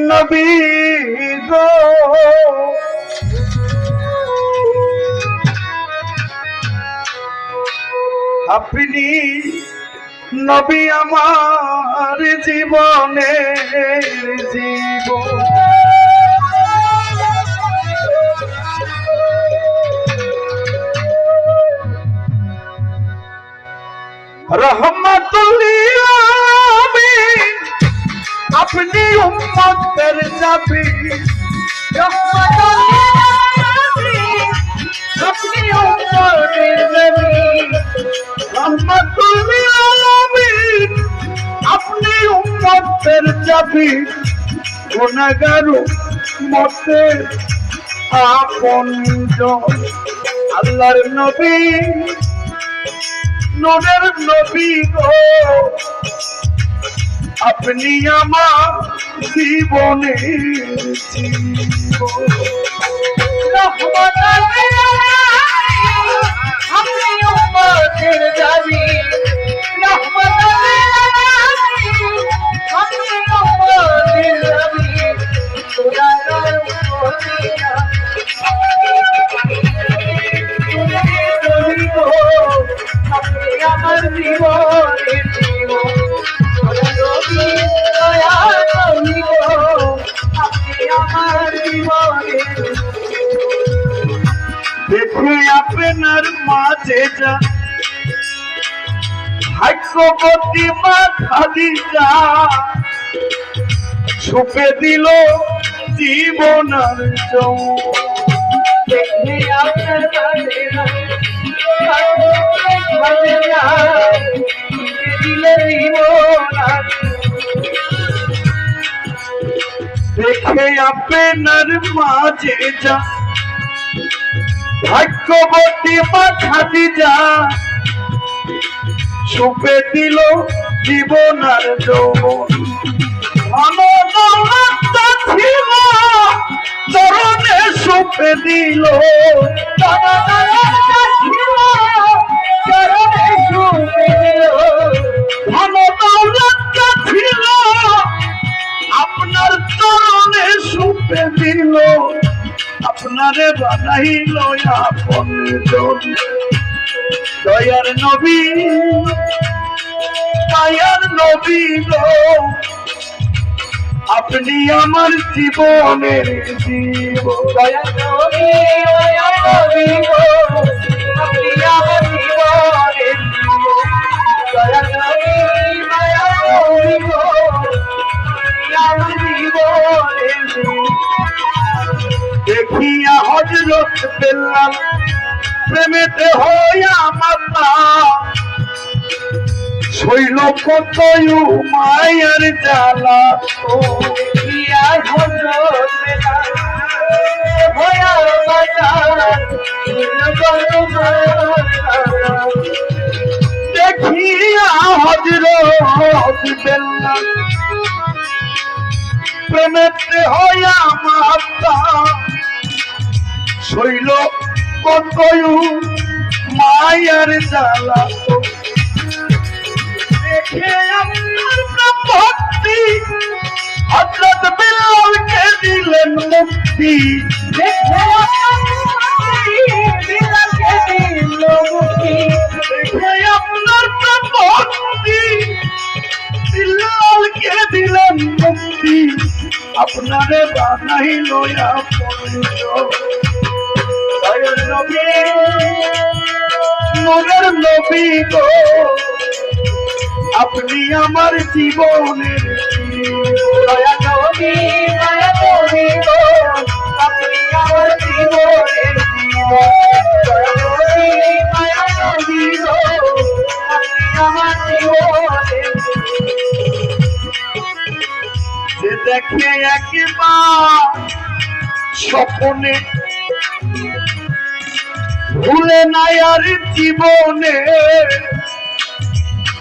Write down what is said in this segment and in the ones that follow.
নবী গো আপনি নবী আমার জীবনের জীবন রহমতুল লিল আলামিন আপনি উম্মতের নবী রহমতুল লিল আলামিন আপনি উম্মতের নবী রহমতুল লিল আলামিন আপনি উম্মতের নবী গুনাহগার উম্মতের আপনজন আল্লাহর নবী নূরের নবী গো আপনি আমার জীবনের জীবন রহমতুল লিল আলামিন আপনি উম্মতের নবী রহমতুল লিল আলামিন আপনি উম্মতের নবী গুনাহগার উম্মতিরা আপনি আমার জীবনের জীবন দেখে আপনার মাঝে যা ভাগ্যবতী মা খাদিজা ছুপে দিল জীবনের দেখে আপনার দেখে আপনার মাঝে যা ভাগ্যবতী মা খাদিজা ছুপে দিল জীবন আর যৌবন ছিল চরণে ছুপে দিল ছিল আপনার চরণে ছুপে দিল আপনারে বানাইল আপন দয়ার নবী দয়ার নবী গো আপনি আমার জীবনের জীবন দয়ার নবী গো আপনি আমার জীবনের জীবন দয়ার নবী গো আপনি আমার জীবনের জীবন দেখিয়া হযরত বেলাল প্রেমেতে হইয়া মাতা শৈল কত মায়ের জ্বালা দেখিয়া হযরত বেলাল হইয়া মাতা দেখিয়া হযরত বেলাল প্রেমেতে হইয়া মাতা শৈল কত মায়ের জ্বালা দেখে আপনার ভক্তি হযরত বেলালকে দিলেন মুক্তি দেখে বেলালকে দিলেন মুক্তি দেখে আপনার ভক্তি বেলালকে দিলেন মুক্তি আপনারে বানাইল আপন দয়ার নবী নূরের নবী গো আপনি আমার জীবনের দয়ার নবী গো আপনি আমার জীবনের জীবন দয়ার নবী গো আপনি আমার জীবনের যে দেখে একবার স্বপ্নে ভুলে নাই আর জীবনে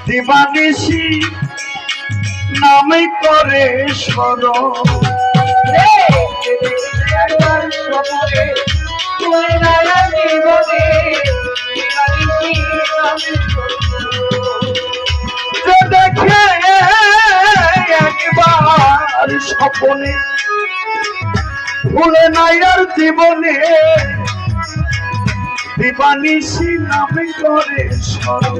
দিবানিশি নামে করে স্মরণ দেখে একবার আর স্বপনে, ভুলে নাই আর জীবনে দিবানিশি নামে করে স্মরণ।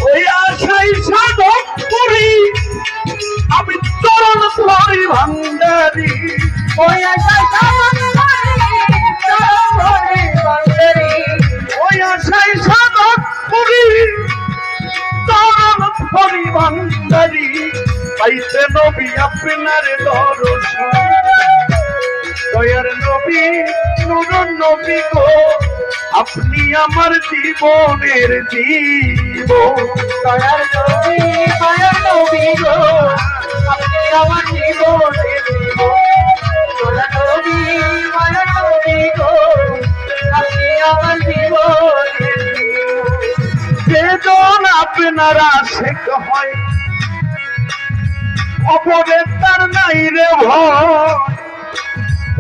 ওই আশাই সাধক করি আমি চরণ ধরি ভান্ডারি, ওই আশায় সাধক করি চরণ ধরি ভান্ডারি, ওই আশাই সাধক করি চরণ ধরি ভান্ডারি, পাইতে নবী আপনার দর্শন। দয়ার নবী নূর নবী গো আপনি আমার জীবনের জীবন। দয়ার নবী গো আপনি আমার জীবনের জীবন। দয়ার নবী গো আপনি আমার জীবনের জীবন। যেজন আপনার আশেক হয় অপরের তার নাই রে ভয়,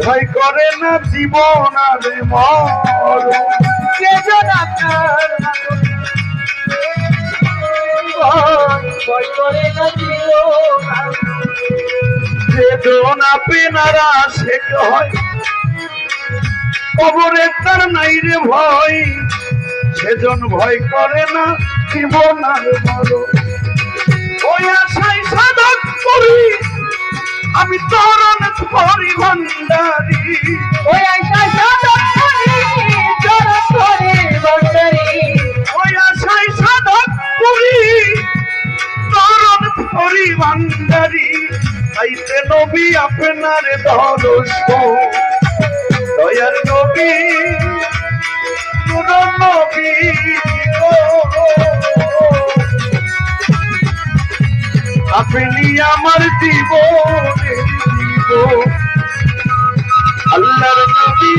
ভয় করে না জীবন আর মরণ। যেজন আপনার ভয় করে না জীবন, যেজন আপনার আশেক হয় অপরের তার নাই রে ভয়, সেজন ভয় করে না জীবন আর মরণ। ওই আশায় সাধক করি আমি চরণ ধরি ভান্ডারি, ওই আশায় সাধক করি চরণ ধরি ভান্ডারি, ওই আশায় সাধক করি চরণ ধরি ভান্ডারি, তাইতে নবী আপনার দর্শন। দয়ার নবী নূর নবী গো আপনি আমার জীবনের জীবন। আল্লাহর নবী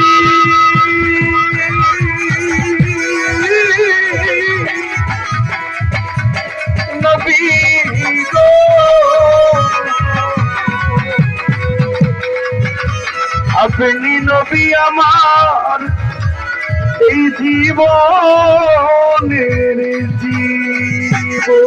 নবী গো আপনি নবী আমার এই জীবনের জীবন।